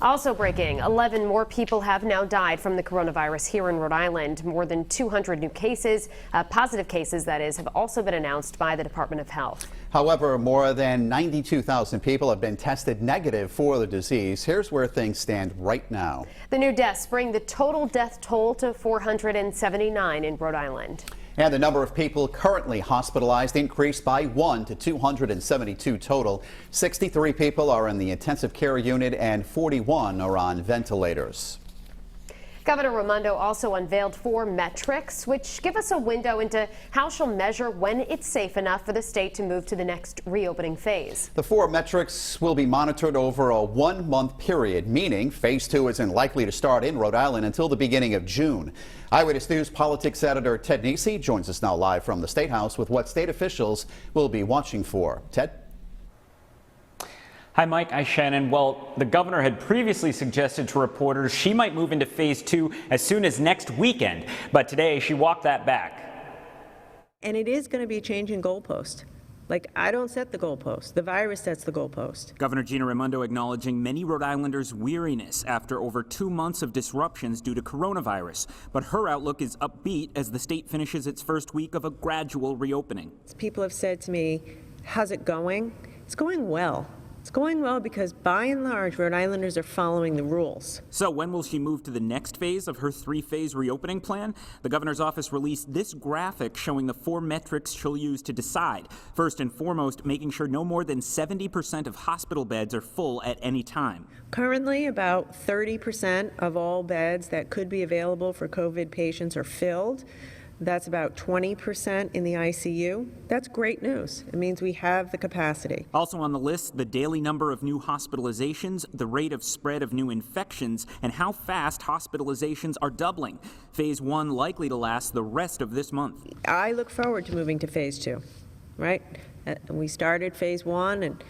Also breaking, 11 more people have now died from the coronavirus here in Rhode Island. More than 200 new cases, positive cases that is, have also been announced by the Department of Health. However, more than 92,000 people have been tested negative for the disease. Here's where things stand right now. The new deaths bring the total death toll to 479 in Rhode Island. And the number of people currently hospitalized increased by 1 to 272 total. 63 people are in the intensive care unit and 41 are on ventilators. Governor Raimondo also unveiled 4 metrics, which give us a window into how she'll measure when it's safe enough for the state to move to the next reopening phase. The 4 metrics will be monitored over a 1-month period, meaning phase 2 isn't likely to start in Rhode Island until the beginning of June. Eyewitness News politics editor Ted Nesi joins us now live from the State House with what state officials will be watching for. Ted? Hi, Mike. Hi, Shannon. Well, the governor had previously suggested to reporters she might move into phase 2 as soon as next weekend, but today she walked that back. And it is going to be changing goalpost. Like, I don't set the goalpost. The virus sets the goalpost. Governor Gina Raimondo acknowledging many Rhode Islanders' weariness after over 2 months of disruptions due to coronavirus. But her outlook is upbeat as the state finishes its first week of a gradual reopening. People have said to me, how's it going? It's going well. It's going well because, by and large, Rhode Islanders are following the rules. So when will she move to the next phase of her 3-phase reopening plan? The governor's office released this graphic showing the 4 metrics she'll use to decide. First and foremost, making sure no more than 70% of hospital beds are full at any time. Currently, about 30% of all beds that could be available for COVID patients are filled. That's about 20% in the ICU. That's great news. It means we have the capacity. Also on the list, the daily number of new hospitalizations, the rate of spread of new infections, and how fast hospitalizations are doubling. Phase 1 likely to last the rest of this month. I look forward to moving to phase 2, right? We started phase 1 and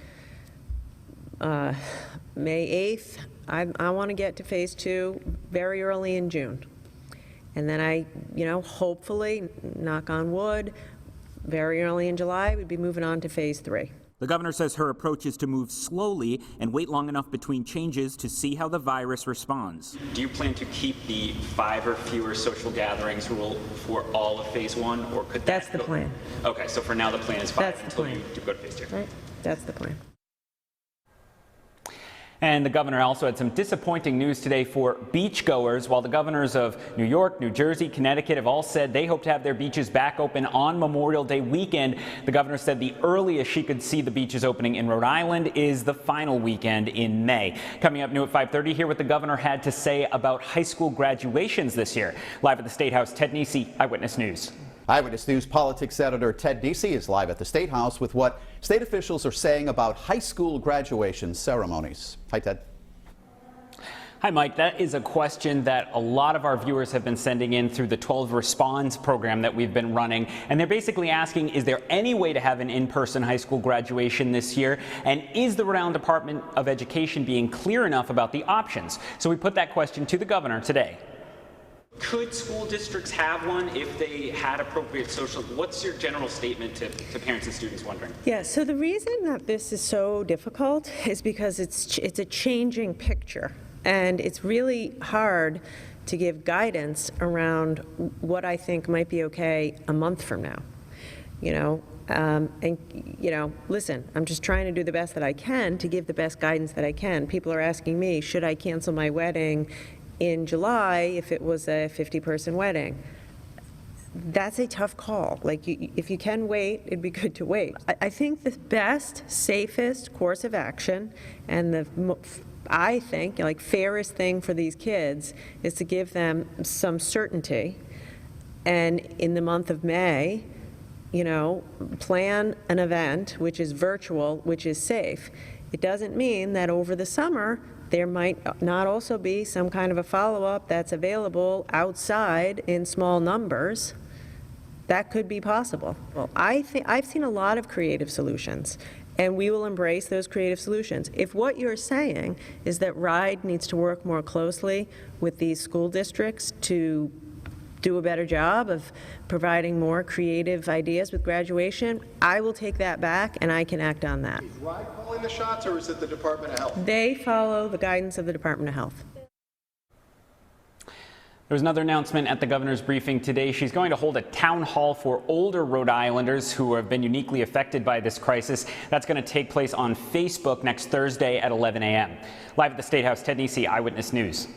May 8th. I want to get to phase 2 very early in June. And then hopefully, knock on wood, very early in July, we'd be moving on to phase 3. The governor says her approach is to move slowly and wait long enough between changes to see how the virus responds. Do you plan to keep the 5 or fewer social gatherings rule for all of phase 1, or could That's the plan. Okay, so for now the plan is 5 until you go to phase 2. Right, that's the plan. And the governor also had some disappointing news today for beachgoers. While the governors of New York, New Jersey, Connecticut have all said they hope to have their beaches back open on Memorial Day weekend, the governor said the earliest she could see the beaches opening in Rhode Island is the final weekend in May. Coming up new at 5:30, hear what the governor had to say about high school graduations this year. Live at the State House, Ted Nesi, Eyewitness News. Eyewitness News politics editor Ted Nesi is live at the State House with what state officials are saying about high school graduation ceremonies. Hi, Ted. Hi, Mike. That is a question that a lot of our viewers have been sending in through the 12 Responds program that we've been running. And they're basically asking, is there any way to have an in-person high school graduation this year? And is the Rhode Island Department of Education being clear enough about the options? So we put that question to the governor today. Could school districts have one if they had appropriate social? What's your general statement to parents and students wondering? Yeah, so the reason that this is so difficult is because it's a changing picture, and it's really hard to give guidance around what I think might be okay a month from now. Listen, I'm just trying to do the best that I can to give the best guidance that I can. People are asking me, should I cancel my wedding in July if it was a 50-person wedding? That's a tough call. If you can wait, it'd be good to wait. I think the best, safest course of action and the fairest thing for these kids is to give them some certainty, and in the month of May, plan an event which is virtual, which is safe. It doesn't mean that over the summer there might not also be some kind of a follow-up that's available outside in small numbers. That could be possible. Well, I've seen a lot of creative solutions, and we will embrace those creative solutions. If what you're saying is that RIDE needs to work more closely with these school districts to do a better job of providing more creative ideas with graduation, I will take that back and I can act on that. Is RIDE calling the shots, or is it the Department of Health? They follow the guidance of the Department of Health. There was another announcement at the governor's briefing today. She's going to hold a town hall for older Rhode Islanders who have been uniquely affected by this crisis. That's going to take place on Facebook next Thursday at 11 a.m. Live at the State House, Ted Nesi, Eyewitness News.